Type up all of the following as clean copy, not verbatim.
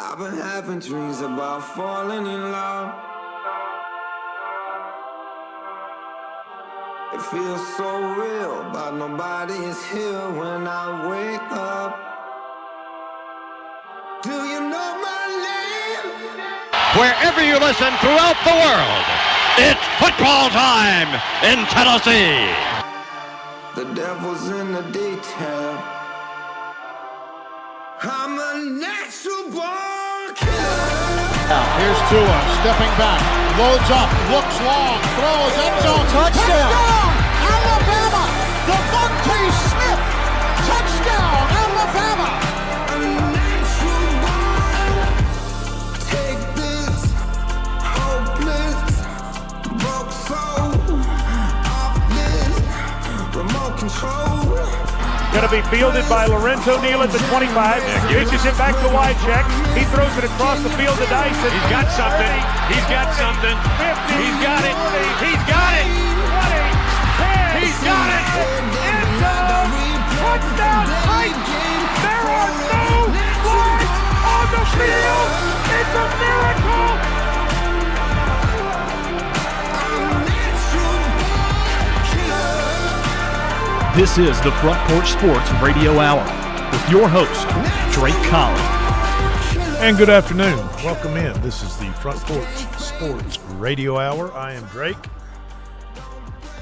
I've been having dreams about falling in love. It feels so real, but nobody is here when I wake up. Do you know my name? Wherever you listen throughout the world, it's football time in Tennessee. The devil's in the detail. I'm a natural born killer. Here's Tua, stepping back, loads up, looks long, throws, end zone, touchdown! Alabama! Devontae Smith! Touchdown, Alabama! A natural born. Take this hopeless broke soul off this remote control. Going to be fielded by Lorenzo Neal at the 25. Pitches it back to Wycheck. He throws it across the field to Dyson. He's got something. He's got something. 50, He's got it. 40, He's got it. 20, 10. He's got it. End zone. Touchdown Titans. There are no flags on the field. It's a miracle. This is the Front Porch Sports Radio Hour with your host, Drake Collins. And good afternoon. Welcome in. This is the Front Porch Sports Radio Hour. I am Drake,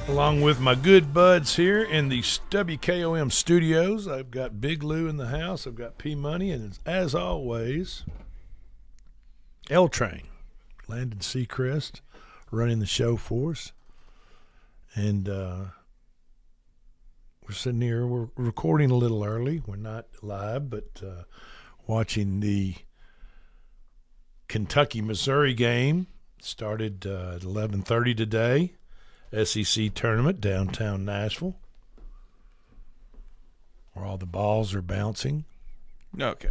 along with my good buds here in the WKOM studios. I've got Big Lou in the house. I've got P Money, and as always, L Train, Landon Seacrest, running the show for us. And we're sitting here, we're recording a little early. We're not live, but watching the Kentucky-Missouri game. Started at 11:30 today. SEC tournament, downtown Nashville, where all the balls are bouncing. Okay.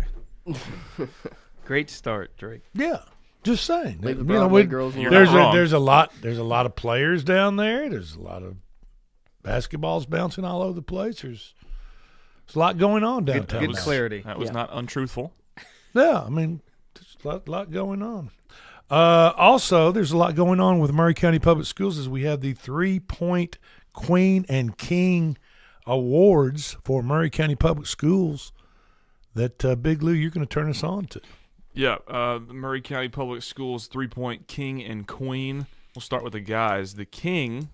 Great start, Drake. Yeah, just saying. Leave the You know, Broadway girls alone. there's a lot of players down there. There's a lot of basketballs bouncing all over the place. There's a lot going on downtown. Good clarity. That was not untruthful. Yeah, I mean, there's a lot going on. Also, there's a lot going on with Maury County Public Schools as we have the 3-Point Queen and King Awards for Maury County Public Schools that, Big Lou, you're going to turn us on to. Yeah, the Maury County Public Schools 3-Point King and Queen. We'll start with the guys. The King,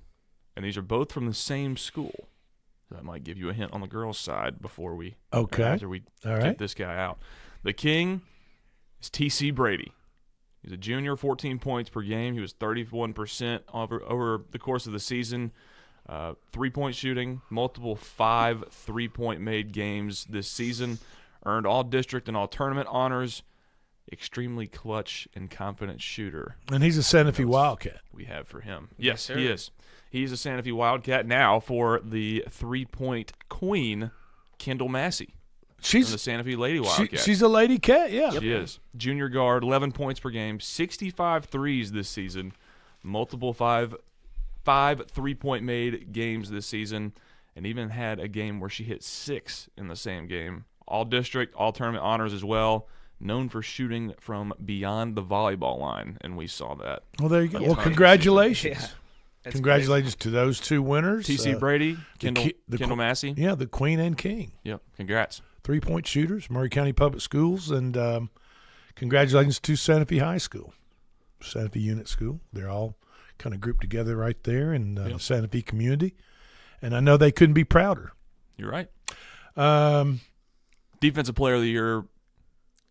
and these are both from the same school. That might give you a hint on the girls' side before we after we get this guy out. The King is T.C. Brady. He's a junior, 14 points per game. He was 31% over the course of the season. 3-point shooting, multiple 5 3-point made games this season. Earned all district and all tournament honors. Extremely clutch and confident shooter. And he's a Santa Fe Wildcat. We have for him. Yes, he is. He's a Santa Fe Wildcat now for the 3-Point Queen, Kendall Massey. She's from the Santa Fe Lady Wildcat. She's a lady cat, yeah. She is. Junior guard, 11 points per game, 65 threes this season, multiple 5 3-point made games this season, and even had a game where she hit 6 in the same game. All district, all tournament honors as well. Known for shooting from beyond the volleyball line, and we saw that. Well, there you go. Well, congratulations. Yeah. Congratulations to those two winners. T.C. Brady, Kendall Massey. Yeah, the Queen and King. Yep, congrats. 3-point shooters, Maury County Public Schools, and congratulations to Santa Fe High School, Santa Fe Unit School. They're all kind of grouped together right there in the Santa Fe community, and I know they couldn't be prouder. You're right. Defensive Player of the Year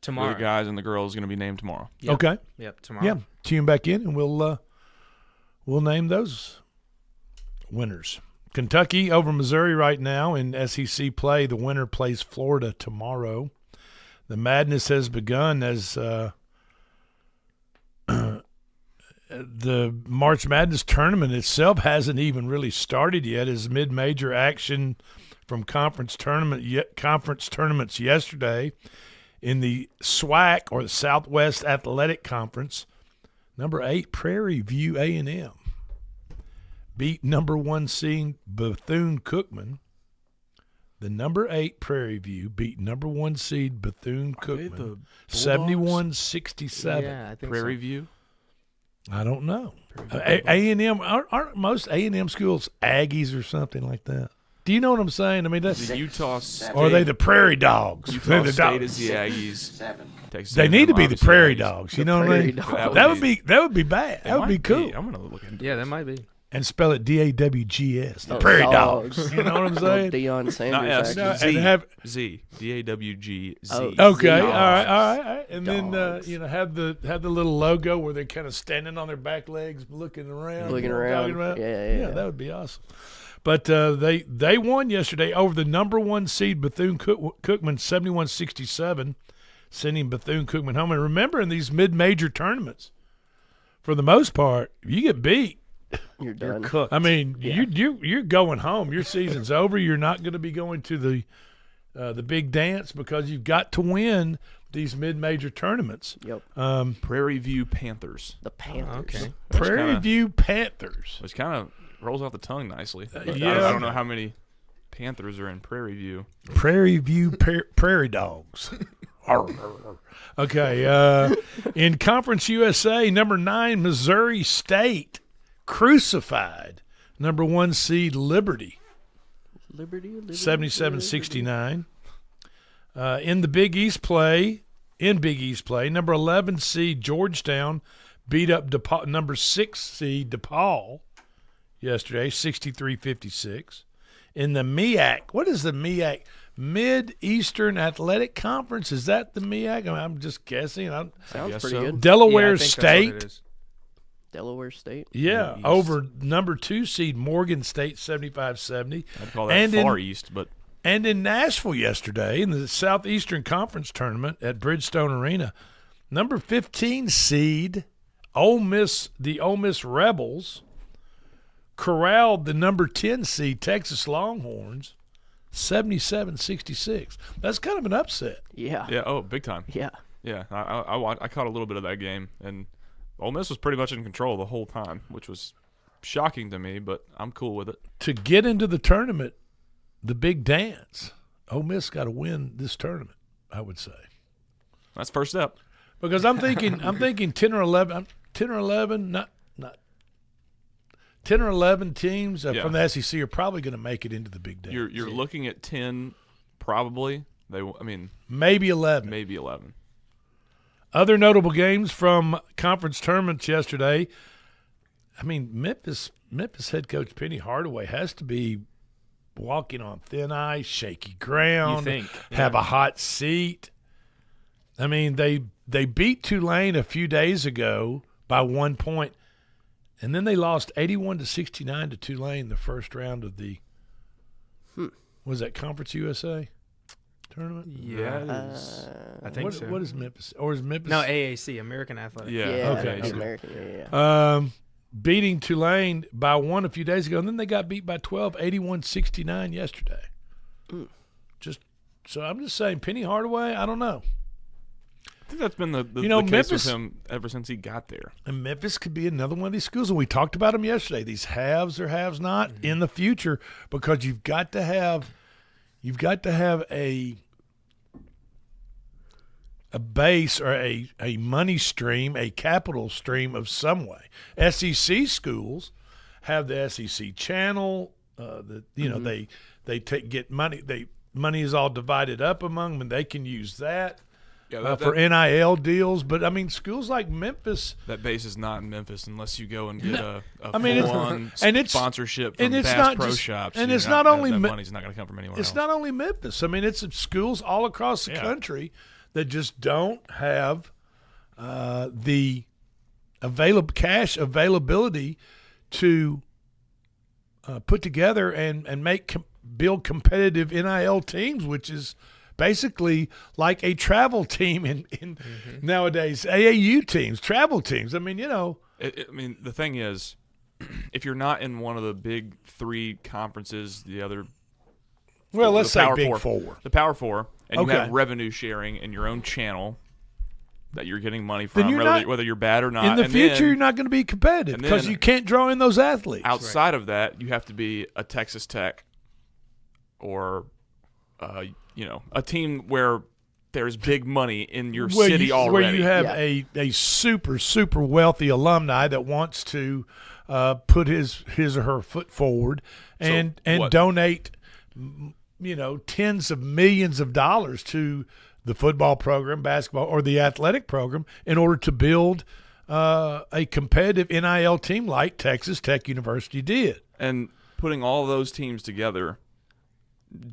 Tomorrow. for the guys and the girls is going to be named tomorrow. Yep. Okay. Yep, tomorrow. Yeah, tune back in, and we'll name those winners. Kentucky over Missouri right now in SEC play. The winner plays Florida tomorrow. The madness has begun as the March Madness tournament itself hasn't even really started yet, as mid-major action from conference tournaments yesterday in the SWAC, or the Southwest Athletic Conference. Number 8, Prairie View A&M beat number 1 seed Bethune-Cookman The number 8 Prairie View beat number 1 seed Bethune-Cookman the 71-67. Yeah, I think Prairie so. View. I don't know. A&M aren't most A&M schools Aggies or something like that? Do you know what I'm saying? I mean, that's, The Utah State. or are they the Prairie Dogs? Utah They're the State dogs. is the Aggies. Texas They need to A&M be the obviously Prairie Aggies. Dogs. You The know what I Prairie mean? Dogs. That would be bad. It That would be might cool. I'm gonna look into Yeah, it. that might be. And spell it DAWGS. The Oh, Prairie dogs. Dogs. You know what I'm Little saying? Deion Not Sanders. S. No, action. and Z. have- Z. DAWGZ. Oh, Okay, Dogs. all right, and Dogs. then have the little logo where they're kind of standing on their back legs, looking around, Looking you know what I'm talking around. about? Yeah. that would be awesome. But they won yesterday over the number 1 seed Bethune-Cookman 71-67, sending Bethune-Cookman home. And remember, in these mid-major tournaments, for the most part, if you get beat, You're done. Cooked. I mean, you're going home. Your season's over. You're not going to be going to the big dance because you've got to win these mid-major tournaments. Yep. Prairie View Panthers, The Panthers. Okay. Prairie kinda- View Panthers. which kind of rolls off the tongue nicely. But yeah. I don't know how many Panthers are in Prairie View. Prairie View Prairie Dogs. Okay. In Conference USA, number 9 Missouri State crucified number 1 seed Liberty. Liberty. 77-69. In the Big East play, number 11 seed Georgetown beat up number 6 seed DePaul yesterday, 63-56. In the MEAC, what is the MEAC? Mid-Eastern Athletic Conference. Is that the MEAC? I mean, I'm just guessing. Sounds guess pretty so. good. Delaware Yeah, I think that's what it State. is. Delaware State. Yeah, East. over number 2 seed Morgan State, 75-70. I'd call that And far east, but And in Nashville yesterday, in the Southeastern Conference Tournament at Bridgestone Arena, number 15 seed the Ole Miss Rebels corralled the number 10 seed Texas Longhorns 77-66. That's kind of an upset. Yeah. yeah, oh, big time. Yeah. Yeah, I caught a little bit of that game, and Ole Miss was pretty much in control the whole time, which was shocking to me, but I'm cool with it. To get into the tournament, the big dance, Ole Miss got to win this tournament, I would say. That's first step. Because I'm thinking 10 or 11, not 10 or 11 teams Yeah. from the SEC are probably going to make it into the big dance. You're looking at 10, probably. Maybe 11. Maybe 11. Other notable games from conference tournaments yesterday. I mean, Memphis head coach Penny Hardaway has to be walking on thin ice, shaky ground, You think, have yeah. a hot seat. I mean, they beat Tulane a few days ago by 1 point, and then they lost 81-69 to Tulane the first round of the was that Conference USA tournament? Yeah, I think so. What is Memphis? Or is Memphis No, AAC, American Athletic. Yeah. Yeah. Okay, It's okay. American. Yeah. Beating Tulane by 1 a few days ago, and then they got beat by 12, 81-69 yesterday. So I'm just saying, Penny Hardaway, I don't know. I think that's been the case Memphis, with him ever since he got there. and Memphis could be another one of these schools, and we talked about them yesterday. These haves or haves not in the future, because you've got to have a base or a money stream, a capital stream of some way. SEC schools have the SEC channel. They get money. Money is all divided up among them, and they can use that Yeah, for NIL deals. But I mean, schools like Memphis. that base is not in Memphis unless you go and get a it's- full-on and it's- sponsorship and from it's Bass not Pro just- Shops. and You're it's not only that Me- money's not going to come from anywhere It's else. not only Memphis. I mean, it's schools all across the country that just don't have the cash availability to put together and build competitive NIL teams, which is basically like a travel team in nowadays. AAU teams, travel teams. I mean, the thing is, if you're not in one of the big three conferences, let's say Power Big Four. Four. The Power Four, and Okay. you have revenue sharing in your own channel that you're getting money Then from, you're not- whether you're bad or not. In the And future, then, you're not going to be competitive and because then- you can't draw in those athletes. outside of that, you have to be a Texas Tech or a team where there's big money in your Where city already. Where you have Yeah. a super, super wealthy alumni that wants to put his or her foot forward and what- donate, tens of millions of dollars to the football program, basketball, or the athletic program in order to build a competitive NIL team like Texas Tech University did. And putting all those teams together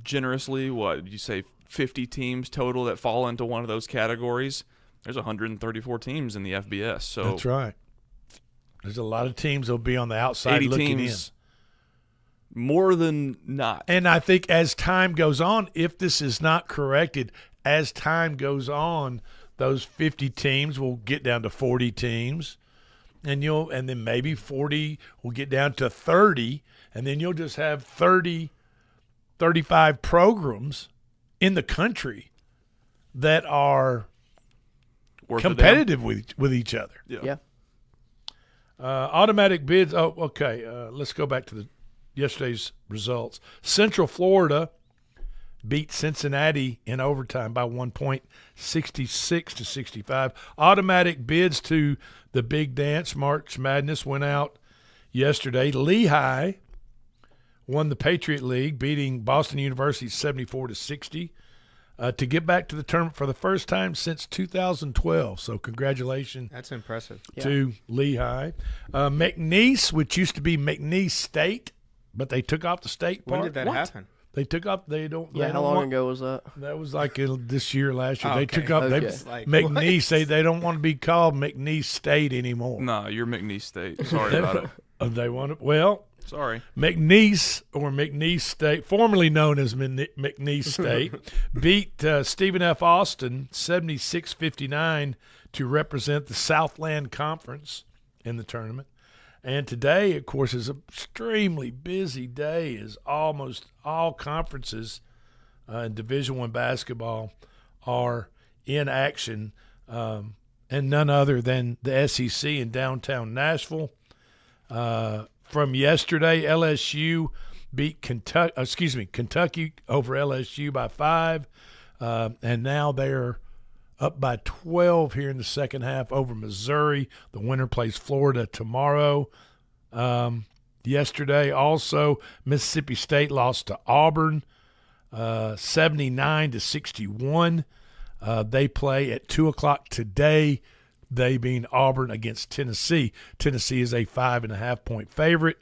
generously, what did you say, 50 teams total that fall into one of those categories? There's 134 teams in the FBS. So That's right. There's a lot of teams that will be on the outside 80 looking teams, more than not. in. And I think as time goes on, if this is not corrected, as time goes on, those 50 teams will get down to 40 teams, and then maybe 40 will get down to 30, and then you'll just have 30, 35 programs in the country that are Worth a damn. competitive with each other. Yeah. Automatic bids. Oh, okay. Let's go back to yesterday's results. Central Florida beat Cincinnati in overtime by 1 point, 66-65. Automatic bids to the big dance, March Madness, went out yesterday. Lehigh won the Patriot League, beating Boston University 74-60 to get back to the tournament for the first time since 2012. So congratulations That's impressive. to Lehigh. McNeese, which used to be McNeese State, but they took off the state part. When did that happen? They took off. They don't. Yeah, they how don't long want, ago was that? That was like this year, last year. Oh, They okay. took off. Okay. They, It's like, McNeese. They don't want to be called McNeese State anymore. Nah, you're McNeese State. Sorry about it. They want to. Well, Sorry. McNeese or McNeese State, formerly known as McNeese State, beat Stephen F. Austin 76-59 to represent the Southland Conference in the tournament. And today, of course, is an extremely busy day as almost all conferences in Division I basketball are in action, and none other than the SEC in downtown Nashville. From yesterday, LSU beat Kentucky over LSU by 5, and now they're up by 12 here in the second half over Missouri. The winner plays Florida tomorrow. Yesterday, also, Mississippi State lost to Auburn 79-61. They play at 2 o'clock today, they being Auburn against Tennessee. Tennessee is a 5.5-point favorite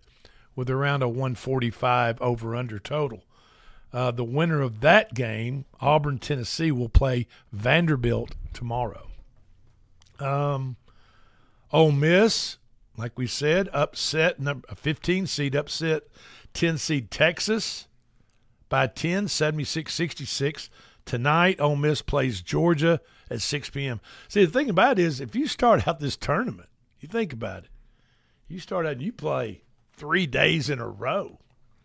with around a 145 over-under total. The winner of that game, Auburn-Tennessee, will play Vanderbilt tomorrow. Ole Miss, like we said, upset a 15-seed, upset 10-seed Texas by 10, 76-66. Tonight, Ole Miss plays Georgia at 6 p.m. See, the thing about it is if you start out this tournament, you think about it, you start out and you play 3 days in a row.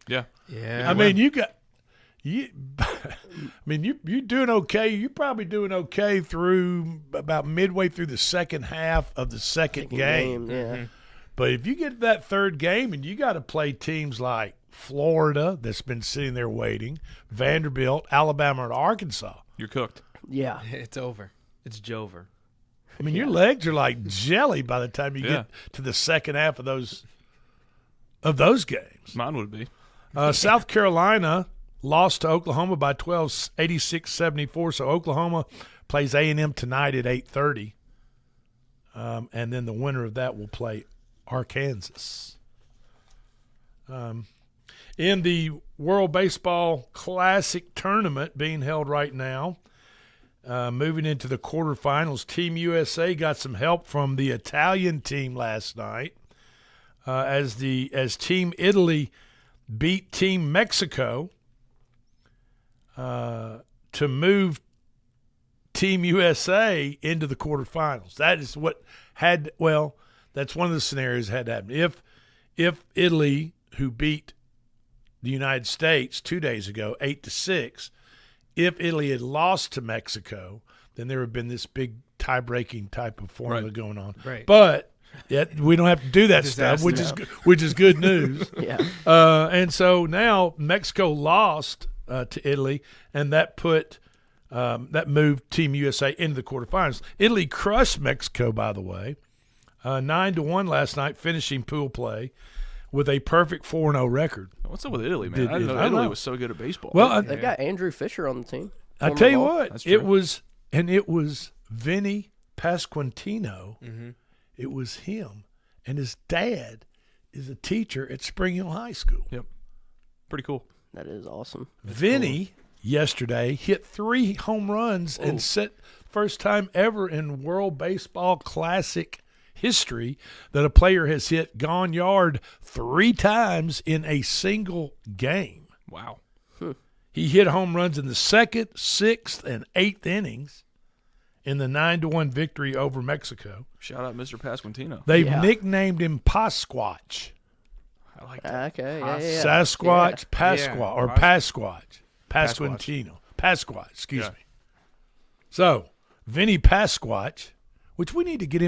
Yeah. Yeah. I mean, you're doing okay. You're probably doing okay through about midway through the second half of the second game. Yeah. But if you get to that third game and you got to play teams like Florida that's been sitting there waiting, Vanderbilt, Alabama, and Arkansas, You're cooked. Yeah. It's over. It's Jover. I mean, your legs are like jelly by the time you Yeah. get to the second half of those games. Mine would be. South Carolina lost to Oklahoma by 12, 86-74. So Oklahoma plays A&M tonight at 8:30. And then the winner of that will play Arkansas. In the World Baseball Classic tournament being held right now, moving into the quarterfinals, Team USA got some help from the Italian team last night as Team Italy beat Team Mexico to move Team USA into the quarterfinals. That is what that's one of the scenarios that had to happen. If Italy, who beat the United States 2 days ago, 8-6, if Italy had lost to Mexico, then there would have been this big tie-breaking type of formula going on. Right. But we don't have to do that stuff, which is good news. Yeah. And so now Mexico lost to Italy, and that moved Team USA into the quarterfinals. Italy crushed Mexico, by the way, 9-1 last night, finishing pool play with a perfect 4-0 record. What's up with Italy, man? I didn't know Italy was so good at baseball. Well, They've got Andrew Fisher on the team. I tell you Former ball. what, it was Vinny Pasquantino. Mm-hmm. It was him, and his dad is a teacher at Spring Hill High School. Yep. Pretty cool. That is awesome. Vinny yesterday hit 3 home runs and set first time ever in World Baseball Classic history that a player has gone yard 3 times in a single game. Wow. He hit home runs in the 2nd, 6th, and 8th innings in the 9-1 victory over Mexico. Shout out Mr. Pasquantino. They've nicknamed him Pasquatch. I like that. Okay, yeah. Sasquatch, Yeah. Pasquatch, or Pasquatch. Pasquantino. Pasquatch, excuse me. So, Vinny Pasquatch, which we need to get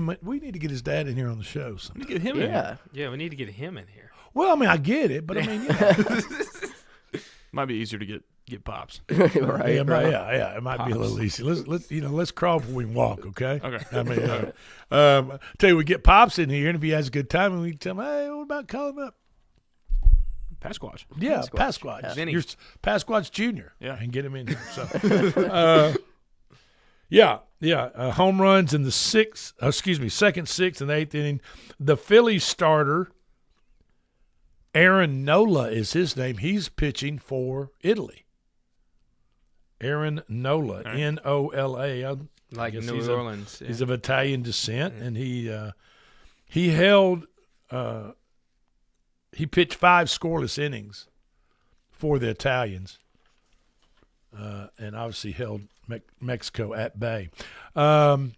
his dad in here on the show sometime. Let me get him in here. Yeah, we need to get him in here. Well, I mean, I get it, but I mean, Might be easier to get Pops. Right, yeah, it might be a little easy. Let's crawl before we walk, okay? Okay. I mean, tell you, we get Pops in here, and if he has a good time, we tell him, hey, what about calling him up? Pasquatch. Yeah, Pasquatch. Vinny. You're Pasquatch Jr. Yeah. And get him in here. So, home runs in the 2nd, 6th, and 8th inning. The Phillies starter, Aaron Nola is his name. He's pitching for Italy. Aaron Nola, right. N-O-L-A. Like guess New Orleans. He's of Italian descent, and he held he pitched 5 scoreless innings for the Italians, and obviously held Mexico at bay. So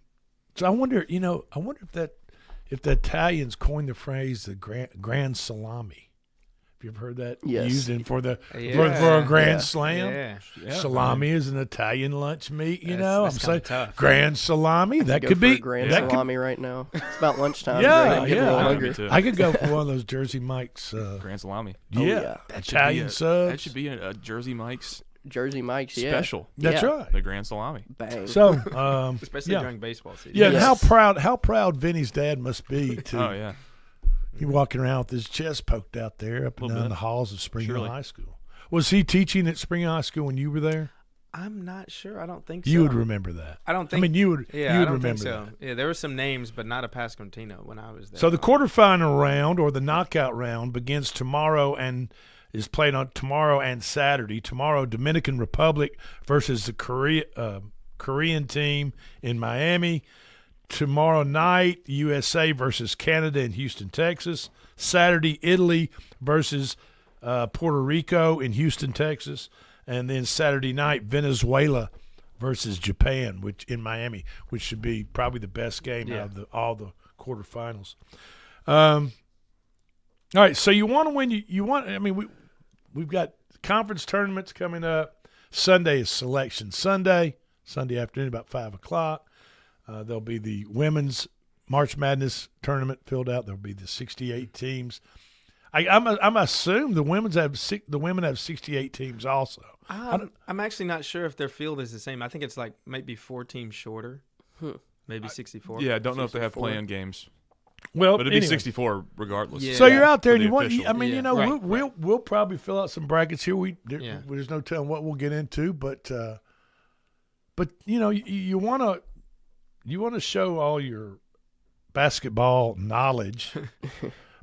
I wonder if the Italians coined the phrase the grand salami. You ever heard that Yes. used for a Yeah. grand slam? Yeah. Salami is an Italian lunch meat, That's I'm kinda saying tough. grand salami. That Go could for be a grand that could- salami right now. It's about lunchtime. Yeah, Getting a yeah. little I hungry. Me too. I could go for one of those Jersey Mike's. Grand salami. yeah. Italian subs. That should be a Jersey Mike's Jersey Mike's, yeah. special. That's Yeah. right. The grand salami. Bang. So, Especially yeah. during baseball season. Yeah, and Yes. how proud Vinny's dad must be to Oh yeah. he walking around with his chest poked out there up and Little down bit. the halls of Spring Hill Surely. High School. Was he teaching at Spring Hill High School when you were there? I'm not sure. I don't think so. You would remember that. I don't I think. mean, you would. Yeah, you would I don't remember think so. that. Yeah, there were some names, but not a Pasquantino when I was there. So the quarterfinal round or the knockout round begins tomorrow and is played on tomorrow and Saturday. Tomorrow, Dominican Republic versus the Korean team in Miami. Tomorrow night, USA versus Canada in Houston, Texas. Saturday, Italy versus Puerto Rico in Houston, Texas. And then Saturday night, Venezuela versus Japan, which in Miami, which should be probably the best game out of all the quarterfinals. All right, so you want to win. You want. I mean, we've got conference tournaments coming up. Sunday is Selection Sunday. Sunday afternoon, about 5:00. There'll be the women's March Madness tournament filled out. There'll be the 68 teams. I'm assume the women have 68 teams also. I'm actually not sure if their field is the same. I think it's like maybe 4 teams shorter. Maybe 64. Yeah, I don't know if they have play-in games, Well, but it'd be anyway. 64 regardless. Yeah. So you're out there For and the you want. officials. I mean, Yeah, right, right. we'll probably fill out some brackets here. There's no telling what we'll get into, but you want to show all your basketball knowledge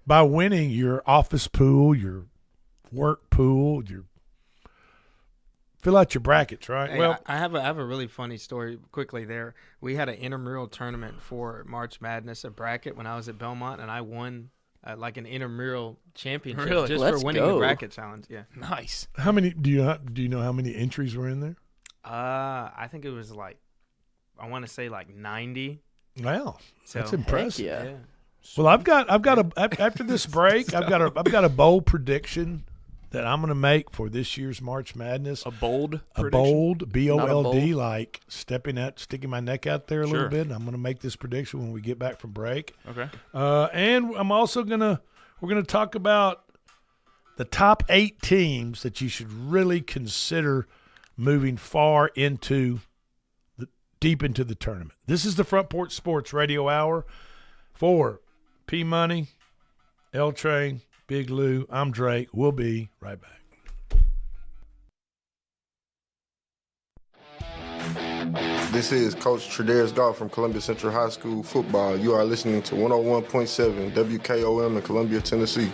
by winning your office pool, your work pool, fill out your brackets, right? Hey, well, I have a really funny story quickly there. We had an intramural tournament for March Madness, a bracket, when I was at Belmont, and I won like an intramural championship Really? just Let's for winning go. the bracket challenge. Yeah. Nice. how many do you know how many entries were in there? I think it was like, I want to say like 90. Wow, So, that's Heck impressive. yeah. Well, I've got after this break, I've got a bold prediction that I'm going to make for this year's March Madness. A bold A prediction? bold, B-O-L-D, bold. like sticking my neck out there a little Sure. bit. And I'm going to make this prediction when we get back from break. Okay. And I'm also we're going to talk about the top 8 teams that you should really consider moving deep into the tournament. This is the Front Porch Sports Radio Hour for P Money, L Train, Big Lou. I'm Drake. We'll be right back. This is Coach Tredaris Goff from Columbia Central High School football. You are listening to 101.7 WKOM in Columbia, Tennessee.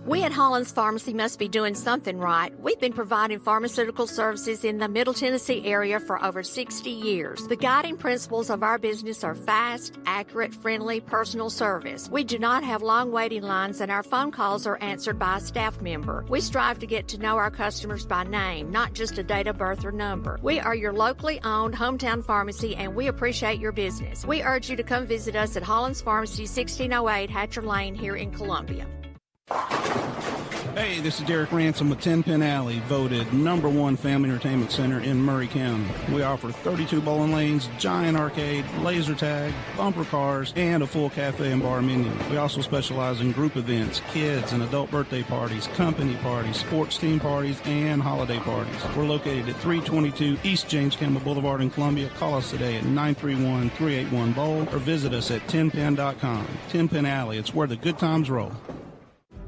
We at Hollins Pharmacy must be doing something right. We've been providing pharmaceutical services in the Middle Tennessee area for over 60 years. The guiding principles of our business are fast, accurate, friendly, personal service. We do not have long waiting lines, and our phone calls are answered by a staff member. We strive to get to know our customers by name, not just a date of birth or number. We are your locally owned hometown pharmacy, and we appreciate your business. We urge you to come visit us at Hollins Pharmacy, 1608 Hatcher Lane here in Columbia. Hey, this is Derek Ransom with 10 Pin Alley, voted #1 family entertainment center in Murray County. We offer 32 bowling lanes, giant arcade, laser tag, bumper cars, and a full cafe and bar menu. We also specialize in group events, kids and adult birthday parties, company parties, sports team parties, and holiday parties. We're located at 322 East James Campbell Boulevard in Columbia. Call us today at 931-381-BOWL or visit us at 10pin.com. 10 Pin Alley, it's where the good times roll.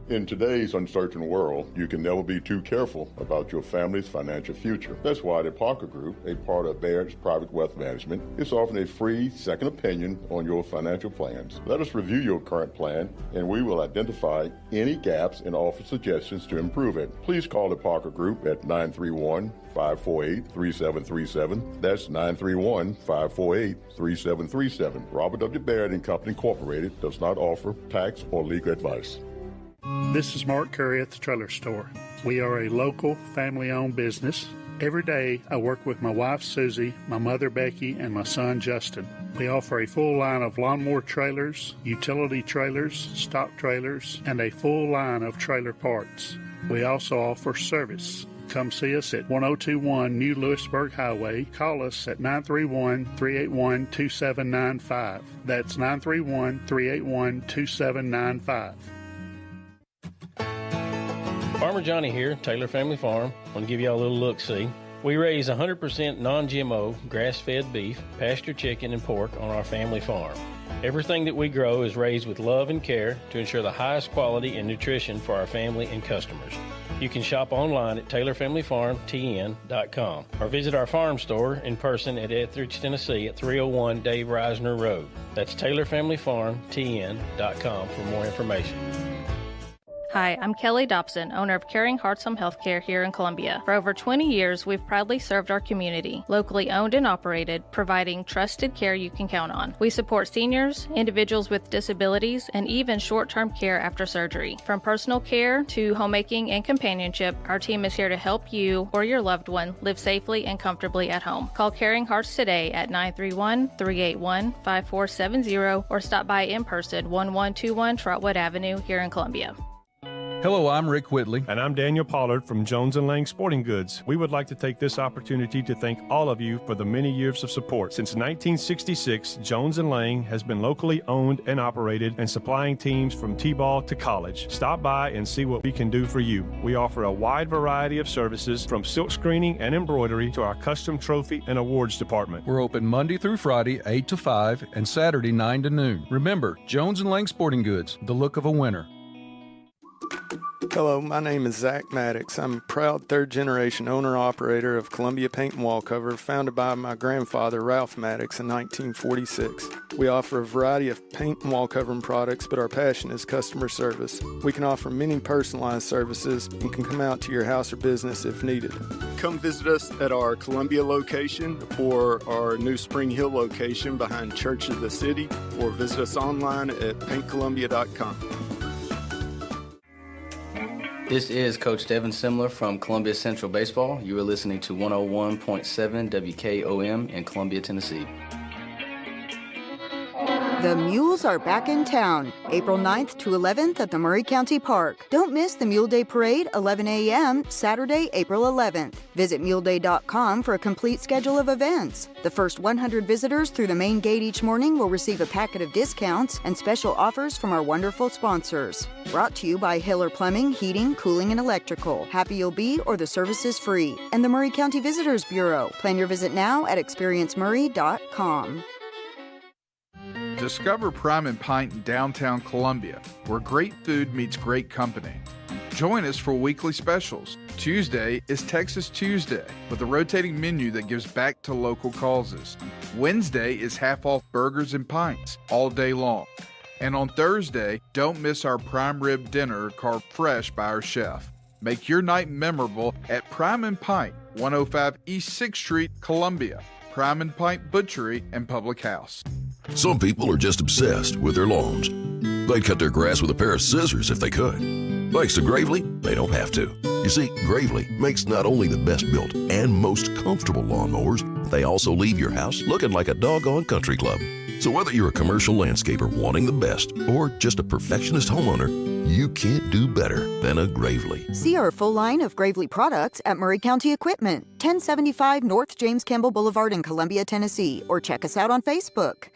In today's uncertain world, you can never be too careful about your family's financial future. That's why the Parker Group, a part of Baird's Private Wealth Management, is offering a free second opinion on your financial plans. Let us review your current plan, and we will identify any gaps and offer suggestions to improve it. Please call the Parker Group at 931-548-3737. That's 931-548-3737. Robert W. Baird & Company Incorporated does not offer tax or legal advice. This is Mark Curry at the Trailer Store. We are a local, family-owned business. Every day, I work with my wife, Susie, my mother, Becky, and my son, Justin. We offer a full line of lawnmower trailers, utility trailers, stock trailers, and a full line of trailer parts. We also offer service. Come see us at 1021 New Lewisburg Highway. Call us at 931-381-2795. That's 931-381-2795. Farmer Johnny here, Taylor Family Farm. I want to give y'all a little look-see. We raise 100% non-GMO, grass-fed beef, pasture chicken, and pork on our family farm. Everything that we grow is raised with love and care to ensure the highest quality and nutrition for our family and customers. You can shop online at TaylorFamilyFarmTN.com or visit our farm store in person at Etheridge, Tennessee at 301 Dave Reisner Road. That's TaylorFamilyFarmTN.com for more information. Hi, I'm Kelly Dobson, owner of Caring Hearts Home Healthcare here in Columbia. For over 20 years, we've proudly served our community, locally owned and operated, providing trusted care you can count on. We support seniors, individuals with disabilities, and even short-term care after surgery. From personal care to homemaking and companionship, our team is here to help you or your loved one live safely and comfortably at home. Call Caring Hearts today at 931-381-5470 or stop by in person, 1121 Trotwood Avenue here in Columbia. Hello, I'm Rick Whitley. And I'm Daniel Pollard from Jones & Lang Sporting Goods. We would like to take this opportunity to thank all of you for the many years of support. Since 1966, Jones & Lang has been locally owned and operated and supplying teams from T-ball to college. Stop by and see what we can do for you. We offer a wide variety of services from silk screening and embroidery to our custom trophy and awards department. We're open Monday through Friday, 8 to 5, and Saturday, 9 to noon. Remember, Jones & Lang Sporting Goods, the look of a winner. Hello, my name is Zach Maddox. I'm a proud third-generation owner-operator of Columbia Paint and Wallcover, founded by my grandfather, Ralph Maddox, in 1946. We offer a variety of paint and wallcovering products, but our passion is customer service. We can offer many personalized services and can come out to your house or business if needed. Come visit us at our Columbia location or our new Spring Hill location behind Church of the City, or visit us online at paintcolumbia.com. This is Coach Devin Simler from Columbia Central Baseball. You are listening to 101.7 WKOM in Columbia, Tennessee. The Mules are back in town, April 9th to 11th at the Murray County Park. Don't miss the Mule Day Parade, 11 a.m., Saturday, April 11th. Visit muleday.com for a complete schedule of events. The first 100 visitors through the main gate each morning will receive a packet of discounts and special offers from our wonderful sponsors. Brought to you by Hiller Plumbing, Heating, Cooling, and Electrical. Happy you'll be, or the service is free. And the Murray County Visitors Bureau. Plan your visit now at experiencemurray.com. Discover Prime and Pint in downtown Columbia, where great food meets great company. Join us for weekly specials. Tuesday is Texas Tuesday, with a rotating menu that gives back to local causes. Wednesday is half-off burgers and pints all day long. And on Thursday, don't miss our prime rib dinner carved fresh by our chef. Make your night memorable at Prime and Pint, 105 East 6th Street, Columbia. Prime and Pint Butchery and Public House. Some people are just obsessed with their lawns. They'd cut their grass with a pair of scissors if they could. Thanks to Gravely, they don't have to. You see, Gravely makes not only the best built and most comfortable lawnmowers, they also leave your house looking like a doggone country club. So whether you're a commercial landscaper wanting the best or just a perfectionist homeowner, you can't do better than a Gravely. See our full line of Gravely products at Murray County Equipment, 1075 North James Campbell Boulevard in Columbia, Tennessee, or check us out on Facebook.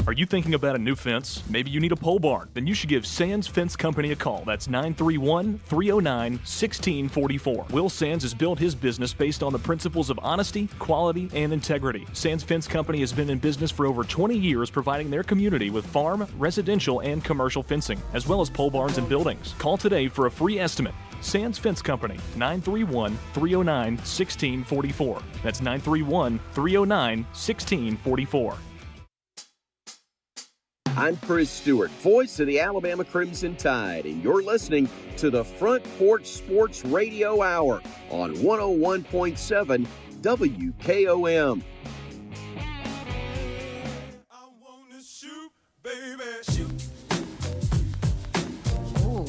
Are you thinking about a new fence? Maybe you need a pole barn? Then you should give Sands Fence Company a call. That's 931-309-1644. Will Sands has built his business based on the principles of honesty, quality, and integrity. Sands Fence Company has been in business for over 20 years, providing their community with farm, residential, and commercial fencing, as well as pole barns and buildings. Call today for a free estimate. Sands Fence Company, 931-309-1644. That's 931-309-1644. I'm Chris Stewart, voice of the Alabama Crimson Tide, and you're listening to the Front Porch Sports Radio Hour on 101.7 WKOM. Ooh,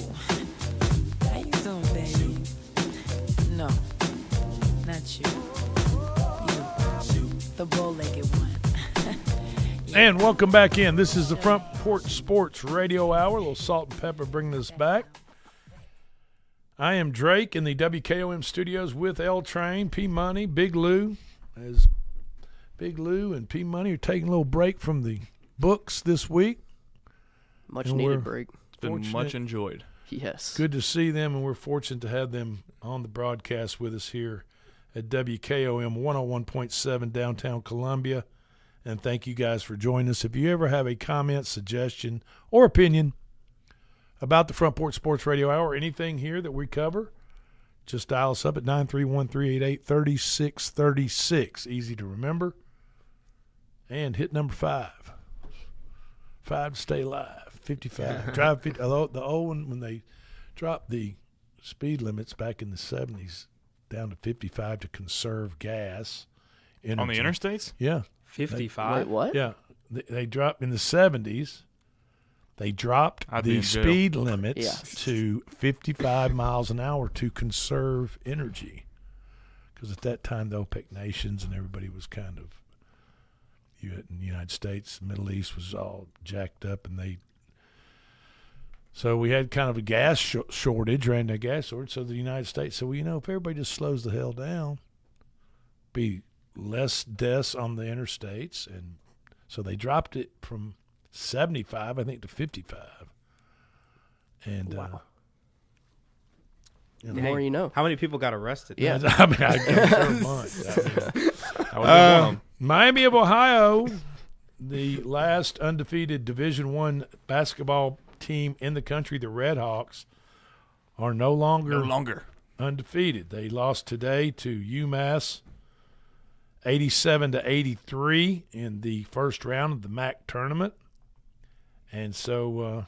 how you doing, baby? No, not you. You, the bow-legged one. And welcome back in. This is the Front Porch Sports Radio Hour. A little salt and pepper bringing us back. I am Drake in the WKOM studios with L Train, P Money, Big Lou. As Big Lou and P Money are taking a little break from the books this week. Much needed break. It's been much enjoyed. Yes. Good to see them, and we're fortunate to have them on the broadcast with us here at WKOM 101.7 downtown Columbia. And thank you guys for joining us. If you ever have a comment, suggestion, or opinion about the Front Porch Sports Radio Hour or anything here that we cover, just dial us up at 931-388-3636. Easy to remember. And hit number 5. 5 to stay alive. 55. Drive 50. The old one, when they dropped the speed limits back in the 70s down to 55 to conserve gas. Energy. On the interstates? Yeah. 55? Wait, what? Yeah. They dropped in the 70s. They dropped the speed limits to 55 miles an hour to conserve energy. Because at that time, the OPEC nations and everybody was kind of, in the United States, the Middle East was all jacked up, and so we had kind of a gas shortage, ran that gas shortage. So the United States said, well, if everybody just slows the hell down, be less deaths on the interstates, and so they dropped it from 75, I think, to 55. And wow. The more you know. How many people got arrested? Yeah, I mean, I guess Miami of Ohio, the last undefeated Division I basketball team in the country, the Red Hawks, are no longer undefeated. They lost today to UMass 87-83 in the first round of the MAC tournament. And so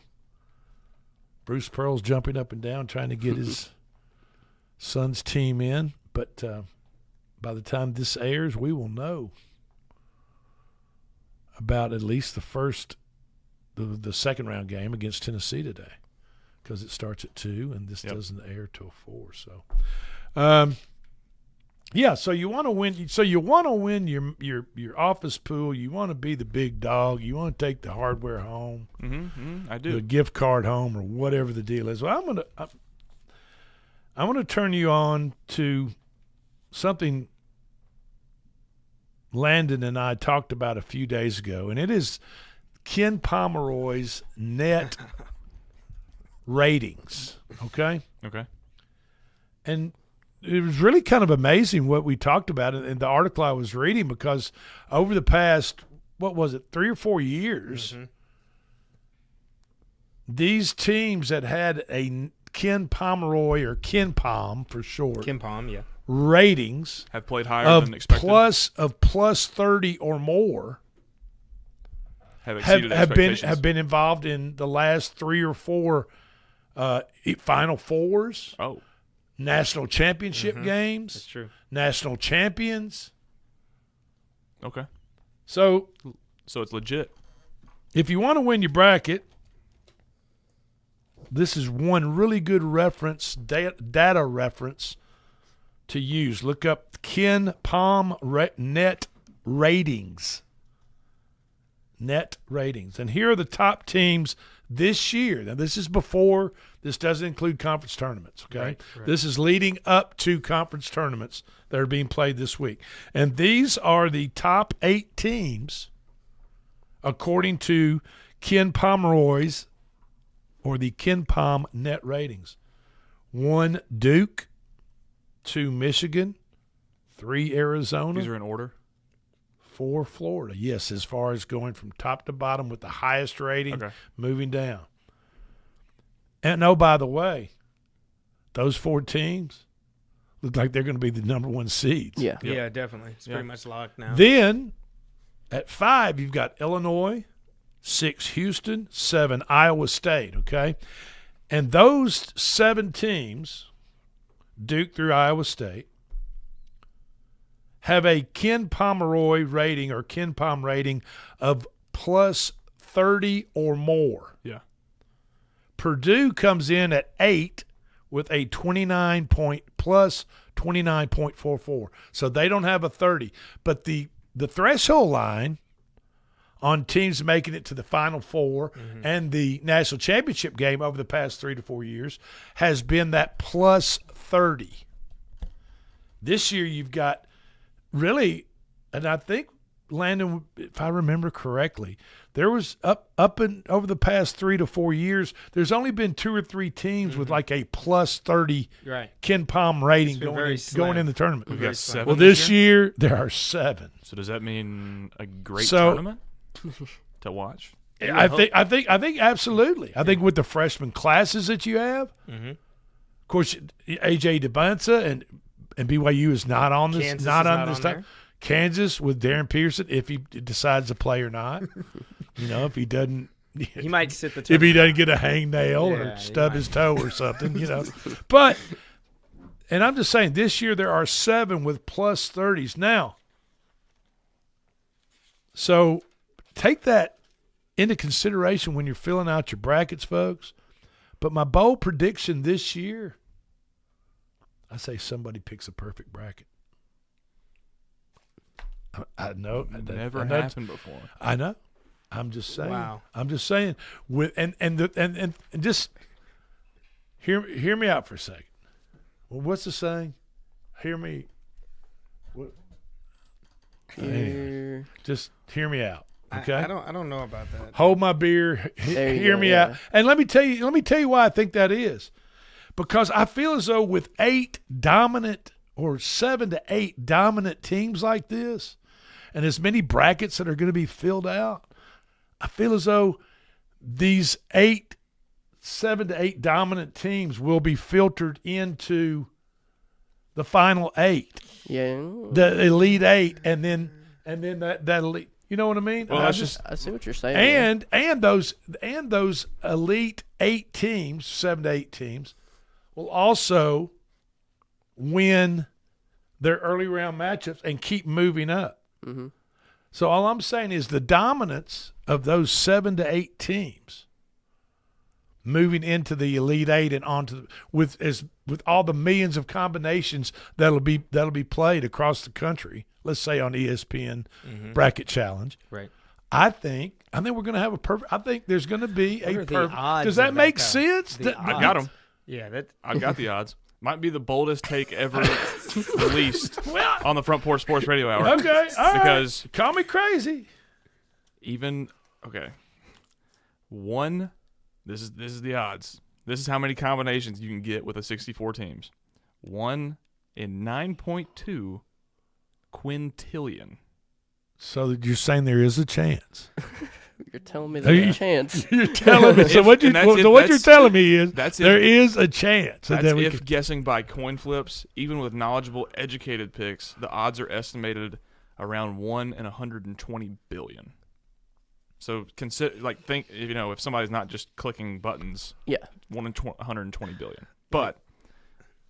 Bruce Pearl's jumping up and down trying to get his son's team in. But by the time this airs, we will know about at least the second round game against Tennessee today, because it starts at 2 and this doesn't air till 4. So Yeah, so you want to win. So you want to win your office pool. You want to be the big dog. You want to take the hardware home. I do. The gift card home, or whatever the deal is. Well, I'm gonna turn you on to something Landon and I talked about a few days ago, and it is Ken Pomeroy's net ratings. Okay. Okay. And it was really kind of amazing what we talked about in the article I was reading, because over the past, 3 or 4 years, these teams that had a Ken Pomeroy, or Ken Pom for short, Ken Pom, yeah, ratings have played higher than expected. plus 30 or more have exceeded expectations. have been involved in the last 3 or 4 Final Fours. Oh. National championship games. That's true. National champions. Okay. So it's legit. If you want to win your bracket, this is one really good reference, data reference to use. Look up Ken Pom net ratings. Net ratings. And here are the top teams this year. Now, this is before. This doesn't include conference tournaments, okay? Right. This is leading up to conference tournaments that are being played this week. And these are the top 8 teams according to Ken Pomeroy's, or the Ken Pom net ratings. 1, Duke. 2, Michigan. 3, Arizona. These are in order? 4, Florida. Yes, as far as going from top to bottom with the highest rating, moving down. And, oh, by the way, those 4 teams look like they're going to be the number 1 seeds. Yeah, definitely. It's pretty much locked now. Then, at 5, you've got Illinois, 6, Houston, 7, Iowa State, okay? And those 7 teams, Duke through Iowa State, have a Ken Pomeroy rating, or Ken Pom rating, of plus 30 or more. Yeah. Purdue comes in at 8 with a plus 29.44. So they don't have a 30. But the threshold line on teams making it to the Final Four and the national championship game over the past 3 to 4 years has been that plus 30. This year you've got really, and I think, Landon, if I remember correctly, there was up and over the past 3 to 4 years, there's only been 2 or 3 teams with like a plus 30 Ken Pom rating going in the tournament. We've got 7. Well, this year there are 7. So does that mean a great tournament to watch? I think absolutely. I think with the freshman classes that you have, of course, AJ DeBunza and BYU is not on this. Kansas not is on not this on time. there. Kansas with Darren Pearson, if he decides to play or not. If he doesn't, he might sit the. If he doesn't get a hangnail or stub his toe or something, But, and I'm just saying, this year there are 7 with plus 30s now. So take that into consideration when you're filling out your brackets, folks. But my bold prediction this year, I say somebody picks a perfect bracket. I know. Never happened before. I know. I'm just saying. Wow. I'm just saying. And just hear me out for a second. Well, what's the saying? Hear me. What? Anyway, just hear me out. Okay. I don't know about that. Hold my beer. Hear me out. And let me tell you why I think that is. Because I feel as though with 8 dominant, or 7 to 8 dominant teams like this, and as many brackets that are going to be filled out, I feel as though these 7 to 8 dominant teams will be filtered into the final 8. Yeah. The Elite 8, and then that elite. You know what I mean? Well, I see what you're saying. And those Elite 8 teams, 7 to 8 teams, will also win their early round matchups and keep moving up. Mm-hmm. So all I'm saying is the dominance of those 7 to 8 teams moving into the Elite Eight and onto with all the millions of combinations that'll be played across the country. Let's say on ESPN Bracket Challenge. Right. I think we're going to have a perfect. I think there's going to be What a are the perfect. odds Does that of make that, sense? the I got them. Yeah, I got the odds. Might be the boldest take ever released on the Front Porch Sports Radio Hour. Okay, all because right. Call me crazy. This is the odds. This is how many combinations you can get with a 64 teams. 1 in 9.2 quintillion. So you're saying there is a chance? You're telling me there's a chance. You're telling me. So what you're telling me is there is a chance. That's if guessing by coin flips, even with knowledgeable, educated picks, the odds are estimated around 1 in 120 billion. So think if somebody's not just clicking buttons. Yeah. 1 in 120 billion. But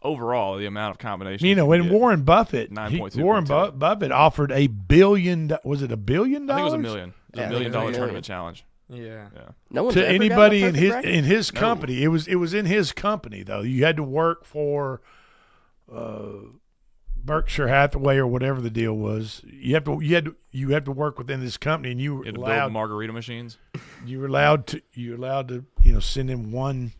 overall, the amount of combinations. When Warren Buffett, 9.2 Warren Buffett offered $1 billion. Was it $1 billion? I think it was $1 million. It was $1 million tournament challenge. Yeah. No one's to ever anybody gotten a perfect in his company. It was in his company though. You had to work for Berkshire Hathaway or whatever the deal was. You have to work within this company, and you were allowed to build margarita machines. You were allowed to send him one,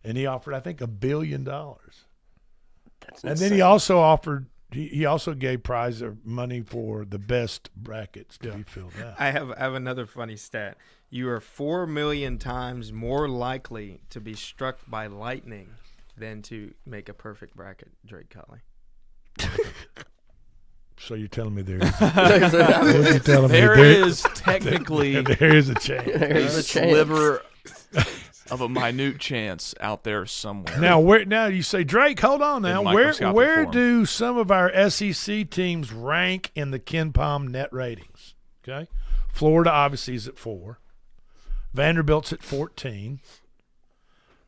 and he offered I think $1 billion. That's and then he also offered. He also gave prize money for the best brackets to be filled out. I have another funny stat. You are 4 million times more likely to be struck by lightning than to make a perfect bracket, Drake Colley. So you're telling me there is technically there is a chance. There's a sliver of a minute chance out there somewhere. Now you say, Drake, hold on now. Where do some of our SEC teams rank in the KenPom net ratings? Okay. Florida obviously is at 4. Vanderbilt's at 14.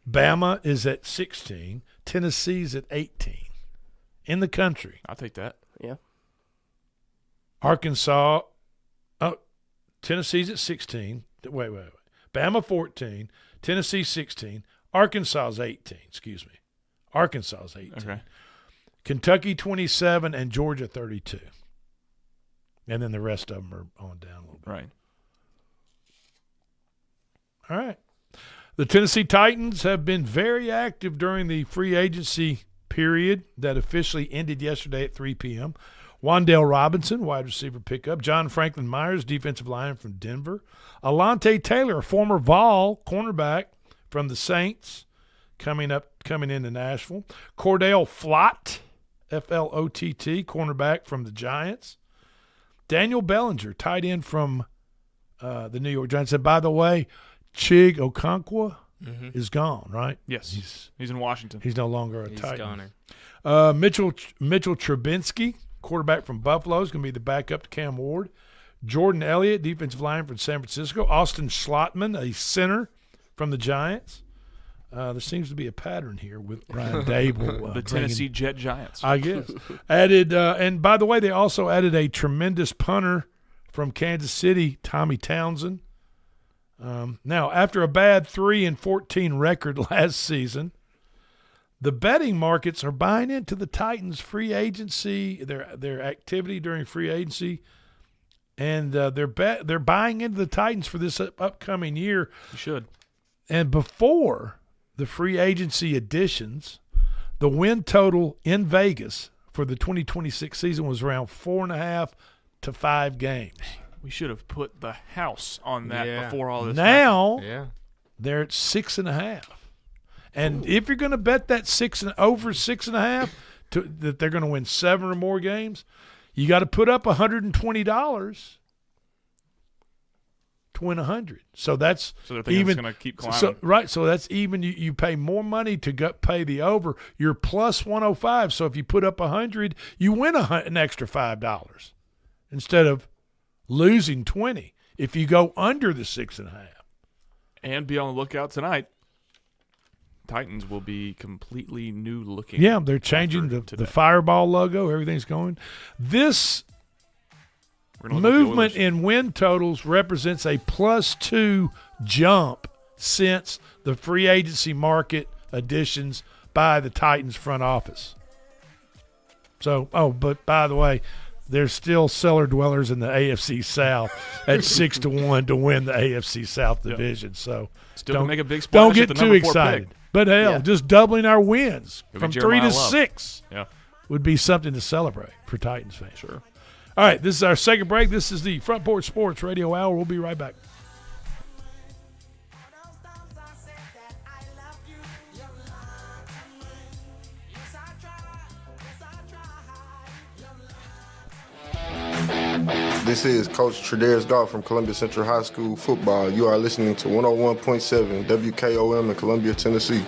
Bama is at 16. Tennessee's at 18 in the country. I'll take that. Yeah. Arkansas, Tennessee's at 16. Wait. Bama 14. Tennessee 16. Arkansas's 18. Excuse me. Arkansas's 18. Okay. Kentucky 27 and Georgia 32. And then the rest of them are on down a little bit. Right. All right. The Tennessee Titans have been very active during the free agency period that officially ended yesterday at 3 p.m. Wan'Dale Robinson, wide receiver pickup. John Franklin Myers, defensive lineman from Denver. Alante Taylor, a former Vol cornerback from the Saints, coming into Nashville. Cordell Flott, F-L-O-T-T, cornerback from the Giants. Daniel Bellinger, tight end from the New York Giants. And by the way, Chig Okonkwo is gone, right? Yes. He's in Washington. He's no longer a He's Titan. goner. Mitchell Trubinsky, quarterback from Buffalo, is going to be the backup to Cam Ward. Jordan Elliott, defensive lineman from San Francisco. Austin Schlottman, a center from the Giants. There seems to be a pattern here with Brian Dable. The Tennessee Jet Giants. I guess. And by the way, they also added a tremendous punter from Kansas City, Tommy Townsend. Now, after a bad 3-14 record last season, the betting markets are buying into the Titans' free agency, their activity during free agency, and they're buying into the Titans for this upcoming year. You should. And before the free agency additions, the win total in Vegas for the 2026 season was around 4.5 to 5 games. We should have put the house on that before all this. Now, Yeah. they're at 6.5. And if you're going to bet that over 6.5 that they're going to win 7 or more games, you got to put up $120 to win 100. So that's so they're thinking it's going to keep climbing. So that's even. You pay more money to pay the over. You're plus 105. So if you put up 100, you win an extra $5 instead of losing 20 if you go under the 6.5. And be on the lookout tonight. Titans will be completely new looking. Yeah, they're changing the Fireball logo. Everything's going. This movement in win totals represents a +2 jump since the free agency market additions by the Titans front office. So, but by the way, there's still cellar dwellers in the AFC South at 6-1 to win the AFC South division. So still don't make a big splash. Don't get too excited. Pick. But hell, just doubling our wins from 3 to 6 would be something to celebrate for Titans fans. Sure. All right, this is our second break. This is the Front Porch Sports Radio Hour. We'll be right back. This is Coach Tredaris Goff from Columbia Central High School football. You are listening to 101.7 WKOM in Columbia, Tennessee.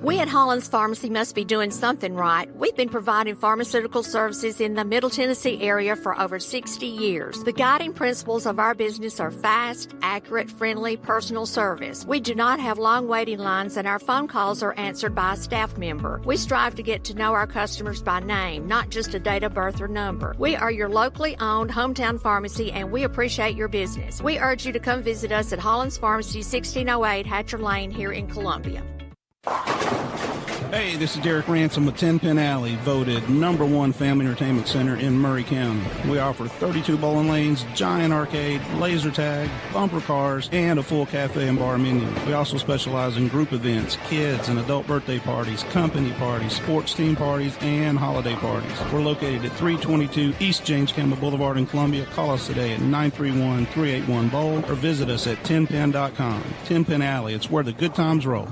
We at Hollins Pharmacy must be doing something right. We've been providing pharmaceutical services in the Middle Tennessee area for over 60 years. The guiding principles of our business are fast, accurate, friendly, personal service. We do not have long waiting lines, and our phone calls are answered by a staff member. We strive to get to know our customers by name, not just a date of birth or number. We are your locally owned hometown pharmacy, and we appreciate your business. We urge you to come visit us at Hollins Pharmacy, 1608 Hatcher Lane here in Columbia. Hey, this is Derek Ransom with 10 Pin Alley, voted #1 family entertainment center in Murray County. We offer 32 bowling lanes, giant arcade, laser tag, bumper cars, and a full cafe and bar menu. We also specialize in group events, kids and adult birthday parties, company parties, sports team parties, and holiday parties. We're located at 322 East James Campbell Boulevard in Columbia. Call us today at 931-381-BOWL or visit us at 10pin.com. 10 Pin Alley, it's where the good times roll.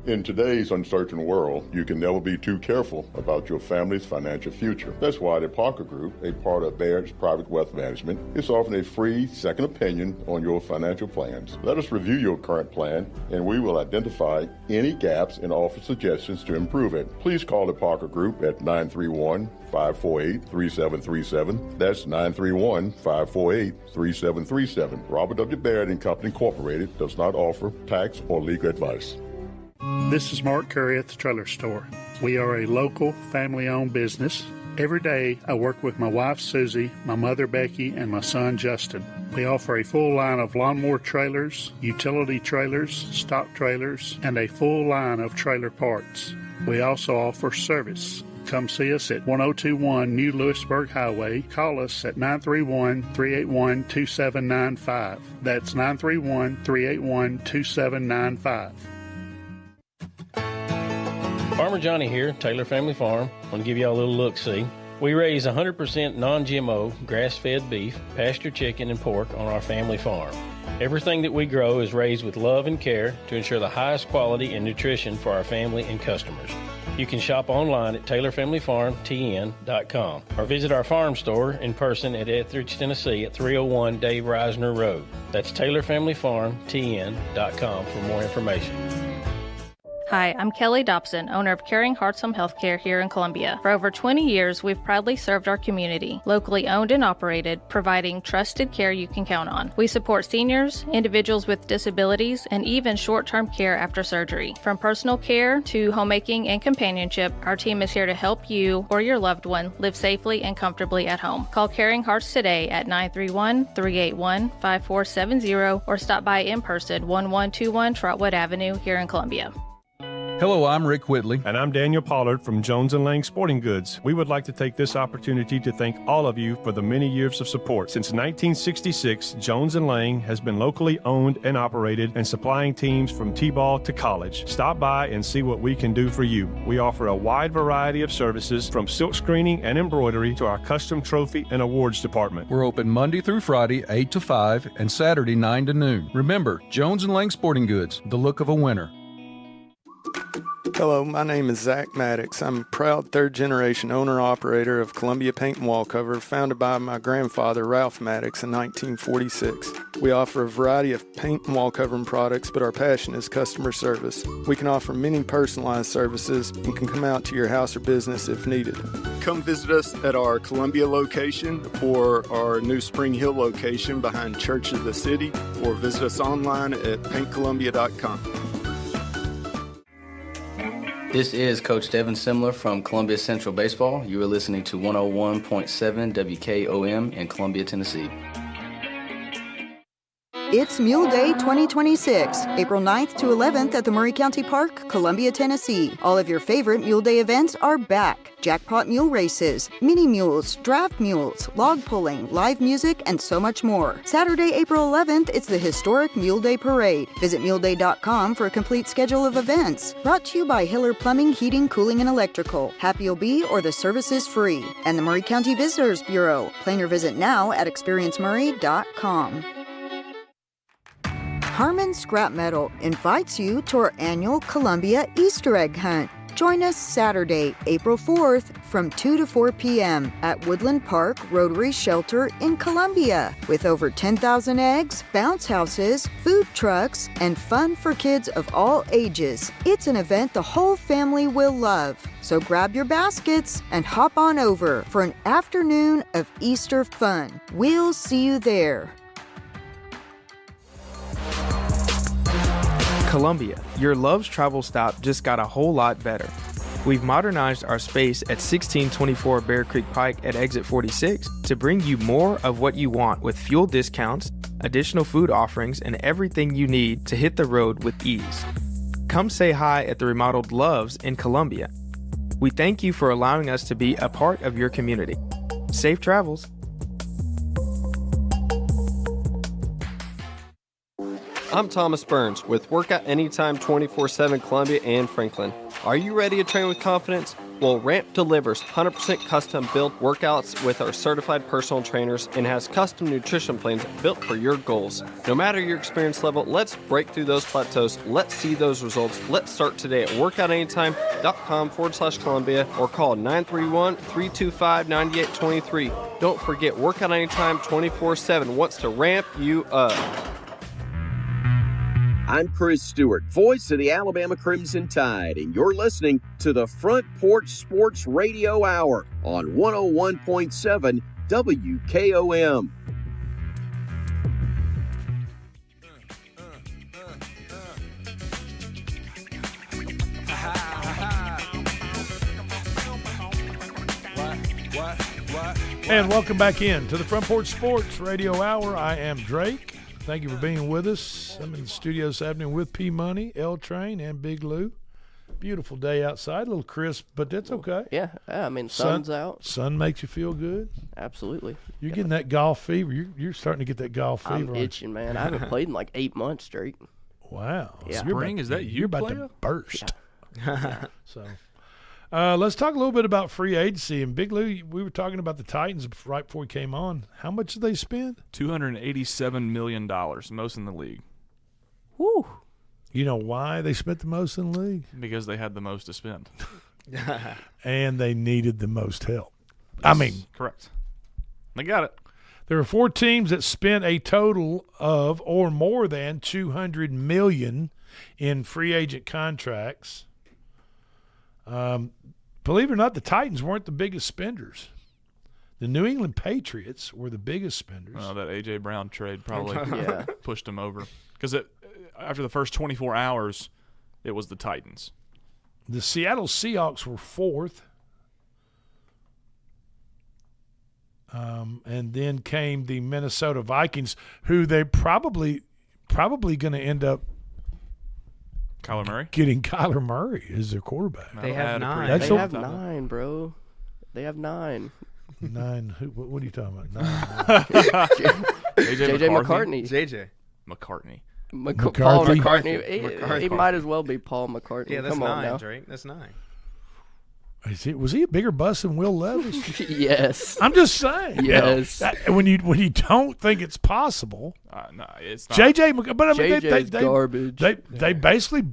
In today's uncertain world, you can never be too careful about your family's financial future. That's why the Parker Group, a part of Baird's Private Wealth Management, is offering a free second opinion on your financial plans. Let us review your current plan, and we will identify any gaps and offer suggestions to improve it. Please call the Parker Group at 931-548-3737. That's 931-548-3737. Robert W. Baird & Company Incorporated does not offer tax or legal advice. This is Mark Curry at the Trailer Store. We are a local, family-owned business. Every day, I work with my wife, Susie, my mother, Becky, and my son, Justin. We offer a full line of lawnmower trailers, utility trailers, stock trailers, and a full line of trailer parts. We also offer service. Come see us at 1021 New Lewisburg Highway. Call us at 931-381-2795. That's 931-381-2795. Farmer Johnny here, Taylor Family Farm. I want to give y'all a little look-see. We raise 100% non-GMO, grass-fed beef, pasture chicken, and pork on our family farm. Everything that we grow is raised with love and care to ensure the highest quality and nutrition for our family and customers. You can shop online at TaylorFamilyFarmTN.com or visit our farm store in person at Etheridge, Tennessee at 301 Dave Reisner Road. That's TaylorFamilyFarmTN.com for more information. Hi, I'm Kelly Dobson, owner of Caring Hearts Home Healthcare here in Columbia. For over 20 years, we've proudly served our community, locally owned and operated, providing trusted care you can count on. We support seniors, individuals with disabilities, and even short-term care after surgery. From personal care to homemaking and companionship, our team is here to help you or your loved one live safely and comfortably at home. Call Caring Hearts today at 931-381-5470 or stop by in person, 1121 Trotwood Avenue here in Columbia. Hello, I'm Rick Whitley. And I'm Daniel Pollard from Jones & Lang Sporting Goods. We would like to take this opportunity to thank all of you for the many years of support. Since 1966, Jones & Lang has been locally owned and operated and supplying teams from T-ball to college. Stop by and see what we can do for you. We offer a wide variety of services from silk screening and embroidery to our custom trophy and awards department. We're open Monday through Friday, 8 to 5, and Saturday, 9 to noon. Remember, Jones & Lang Sporting Goods, the look of a winner. Hello, my name is Zach Maddox. I'm a proud third-generation owner-operator of Columbia Paint and Wallcover, founded by my grandfather, Ralph Maddox, in 1946. We offer a variety of paint and wallcovering products, but our passion is customer service. We can offer many personalized services and can come out to your house or business if needed. Come visit us at our Columbia location or our new Spring Hill location behind Church of the City, or visit us online at paintcolumbia.com. This is Coach Devin Simler from Columbia Central Baseball. You are listening to 101.7 WKOM in Columbia, Tennessee. It's Mule Day 2026, April 9th to 11th at the Murray County Park, Columbia, Tennessee. All of your favorite Mule Day events are back. Jackpot mule races, mini mules, draft mules, log pulling, live music, and so much more. Saturday, April 11th, it's the historic Mule Day Parade. Visit muleday.com for a complete schedule of events. Brought to you by Hiller Plumbing, Heating, Cooling, and Electrical. Happy you'll be or the service is free. And the Murray County Visitors Bureau. Plan your visit now at experiencemurray.com. Harmon Scrap Metal invites you to our annual Columbia Easter egg hunt. Join us Saturday, April 4th from 2 to 4 p.m. at Woodland Park Rotary Shelter in Columbia. With over 10,000 eggs, bounce houses, food trucks, and fun for kids of all ages. It's an event the whole family will love. So grab your baskets and hop on over for an afternoon of Easter fun. We'll see you there. Columbia, your Love's travel stop just got a whole lot better. We've modernized our space at 1624 Bear Creek Pike at exit 46 to bring you more of what you want with fuel discounts, additional food offerings, and everything you need to hit the road with ease. Come say hi at the remodeled Love's in Columbia. We thank you for allowing us to be a part of your community. Safe travels. I'm Thomas Burns with Workout Anytime 24/7 Columbia and Franklin. Are you ready to train with confidence? Well, Ramp delivers 100% custom built workouts with our certified personal trainers and has custom nutrition plans built for your goals. No matter your experience level, let's break through those plateaus. Let's see those results. Let's start today at workoutanytime.com/Columbia or call 931-325-9823. Don't forget, Workout Anytime 24/7 wants to ramp you up. I'm Chris Stewart, voice of the Alabama Crimson Tide, and you're listening to the Front Porch Sports Radio Hour on 101.7 WKOM. And welcome back in to the Front Porch Sports Radio Hour. I am Drake. Thank you for being with us. I'm in the studio this afternoon with P Money, L Train, and Big Lou. Beautiful day outside, a little crisp, but that's okay. Yeah, I mean, sun's out. Sun makes you feel good. Absolutely. You're getting that golf fever. You're starting to get that golf fever. I'm itching, man. I haven't played in like 8 months straight. Wow. Yeah. Spring, is that you? You're about to burst. Yeah. So. Let's talk a little bit about free agency. And Big Lou, we were talking about the Titans right before we came on. How much did they spend? $287 million, most in the league. Woo! You know why they spent the most in the league? Because they had the most to spend. And they needed the most help. I mean, correct. They got it. There were 4 teams that spent a total of or more than $200 million in free agent contracts. Believe it or not, the Titans weren't the biggest spenders. The New England Patriots were the biggest spenders. Oh, that A.J. Brown trade probably pushed them over. Because after the first 24 hours, it was the Titans. The Seattle Seahawks were 4th. And then came the Minnesota Vikings, who they probably going to end up Kyler Murray? Getting Kyler Murray as their quarterback. They have 9. They have 9, bro. They have 9. 9. What are you talking about? 9. J.J. McCartney. J.J. McCartney. Paul McCartney. He might as well be Paul McCartney. Yeah, that's Come 9, on now. Drake. That's 9. Was he a bigger bust than Will Levis? Yes. I'm just saying. Yes. When you don't think it's possible. No, it's not. J.J. But I mean, JJ's garbage. They basically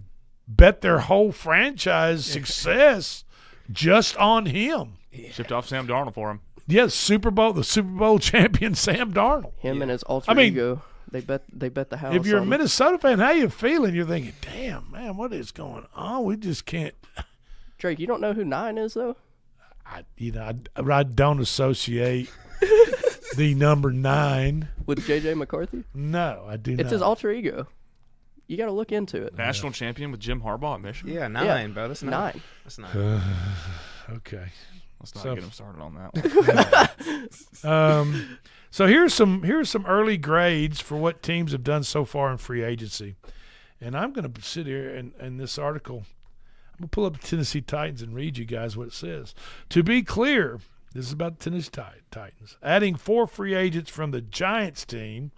bet their whole franchise success just on him. Shipped off Sam Darnold for him. Yes, the Super Bowl champion Sam Darnold. Him and his alter ego. They bet the house. If you're a on Minnesota fan, how you feeling? You're thinking, damn, man, what is going on? We just can't. Drake, you don't know who 9 is, though? I don't associate the number 9 with J.J. McCarthy. No, I do not. It's his alter ego. You got to look into it. National champion with Jim Harbaugh at Michigan. Yeah, 9, bro. That's 9. That's 9. Okay. Let's not get him started on that one. So here's some early grades for what teams have done so far in free agency. And I'm going to sit here in this article. I'm going to pull up the Tennessee Titans and read you guys what it says. To be clear, this is about the Tennessee Titans. Adding 4 free agents from the Giants team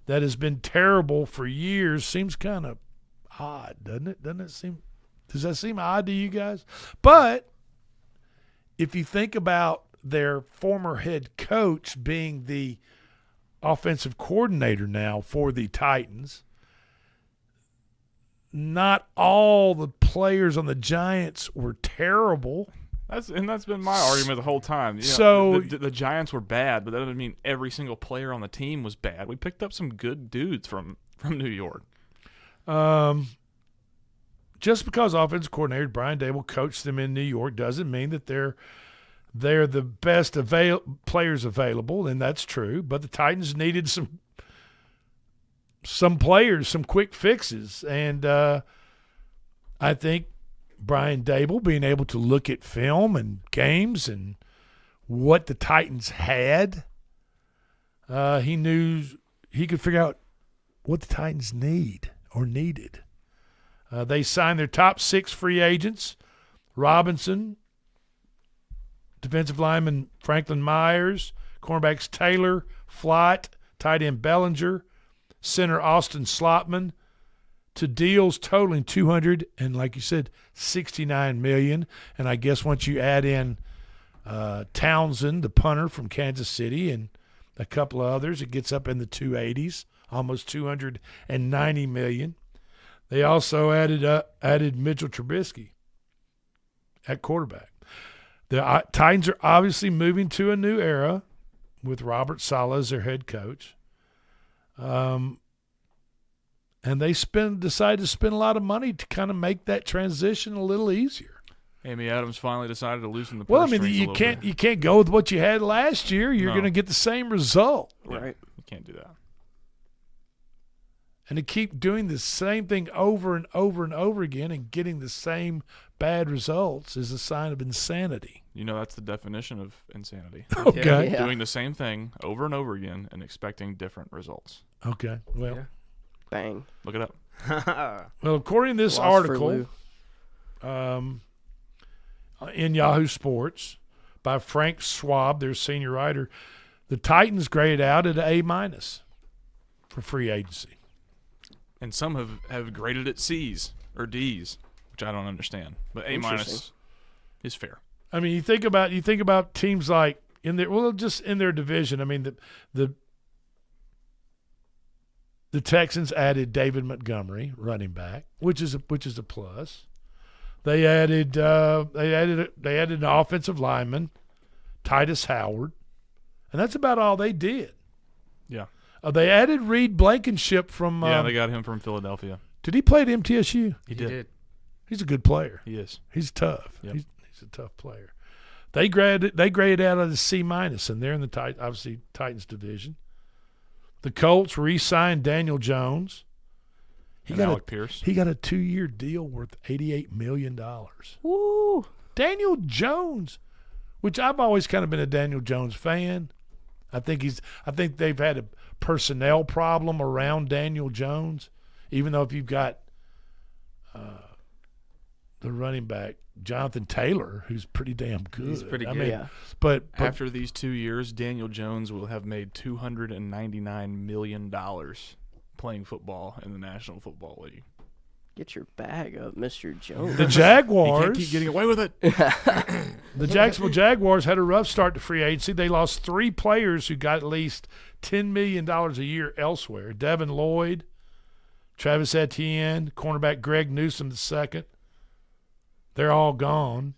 that has been terrible for years seems kind of odd, doesn't it? Does that seem odd to you guys? But if you think about their former head coach being the offensive coordinator now for the Titans, not all the players on the Giants were terrible. That's been my argument the whole time. You know, So the Giants were bad, but that doesn't mean every single player on the team was bad. We picked up some good dudes from New York. Just because offensive coordinator Brian Dable coached them in New York doesn't mean that they're the best players available, and that's true. But the Titans needed some players, some quick fixes, and I think Brian Dable being able to look at film and games and what the Titans had, he knew he could figure out what the Titans needed. They signed their top 6 free agents: Robinson, defensive lineman Franklin Myers, cornerbacks Taylor, Flott, tight end Bellinger, center Austin Slotman, to deals totaling $200 and, like you said, $69 million. And I guess once you add in Townsend, the punter from Kansas City, and a couple of others, it gets up in the 280s, almost $290 million. They also added Mitchell Trubisky at quarterback. The Titans are obviously moving to a new era with Robert Saleh as their head coach. And they decided to spend a lot of money to kind of make that transition a little easier. Amy Adams finally decided to loosen the purse Well, I mean, strings you can't go with what you had last year. You're going to get the same result. Right. You can't do that. And to keep doing the same thing over and over and over again and getting the same bad results is a sign of insanity. You know, that's the definition of insanity. Okay. Yeah. Doing the same thing over and over again and expecting different results. Okay. Well, bang. Look it up. Well, according to this article in Yahoo Sports by Frank Schwab, their senior writer, the Titans graded out at an A- for free agency. And some have graded it C's or D's, which I don't understand. But A- is fair. I mean, you think about teams like just in their division. I mean, the Texans added David Montgomery, running back, which is a plus. They added an offensive lineman, Titus Howard, and that's about all they did. Yeah. They added Reed Blankenship from. They got him from Philadelphia. Did he play at MTSU? He did. He's a good player. He is. He's tough. Yep. He's a tough player. They graded out of the C-, and they're in the obviously Titans division. The Colts re-signed Daniel Jones. Alec Pierce. He got a 2-year deal worth $88 million. Woo! Daniel Jones, which I've always kind of been a Daniel Jones fan. I think they've had a personnel problem around Daniel Jones, even though if you've got the running back Jonathan Taylor, who's pretty damn good. He's pretty good. Yeah. But after these 2 years, Daniel Jones will have made $299 million playing football in the National Football League. Get your bag up, Mr. Jones. The Jaguars. You can't keep getting away with it. The Jacksonville Jaguars had a rough start to free agency. They lost 3 players who got at least $10 million a year elsewhere. Devin Lloyd, Travis Etienne, cornerback Greg Newsome II. They're all gone.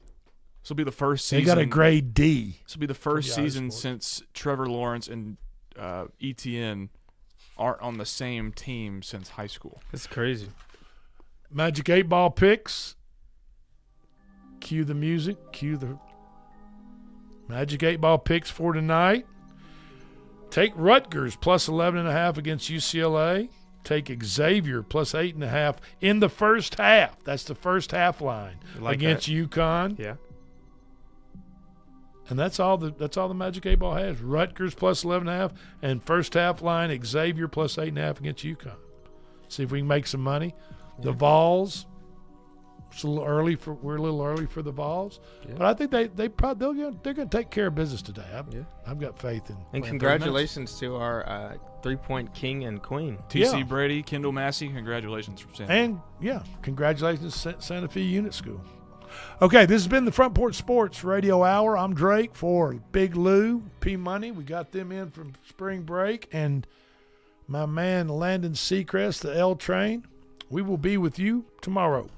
This will be the first season. They got a grade D. This will be the first season since Trevor Lawrence and Etienne aren't on the same team since high school. That's crazy. Magic 8-ball picks. Cue the music. Cue the Magic 8-ball picks for tonight. Take Rutgers plus 11.5 against UCLA. Take Xavier plus 8.5 in the first half. That's the first half line against UConn. Yeah. And that's all the Magic 8 Ball has. Rutgers plus 11.5, and first half line Xavier plus 8.5 against UConn. See if we can make some money. The Vols, we're a little early for the Vols, but I think they're going to take care of business today. I've got faith in. And congratulations to our 3-point king and queen, TC Brady, Kendall Massey. Congratulations from Santa Fe. And congratulations to Santa Fe Unit School. Okay, this has been the Front Porch Sports Radio Hour. I'm Drake for Big Lou, P Money. We got them in from spring break, and my man Landon Seacrest, the L Train. We will be with you tomorrow.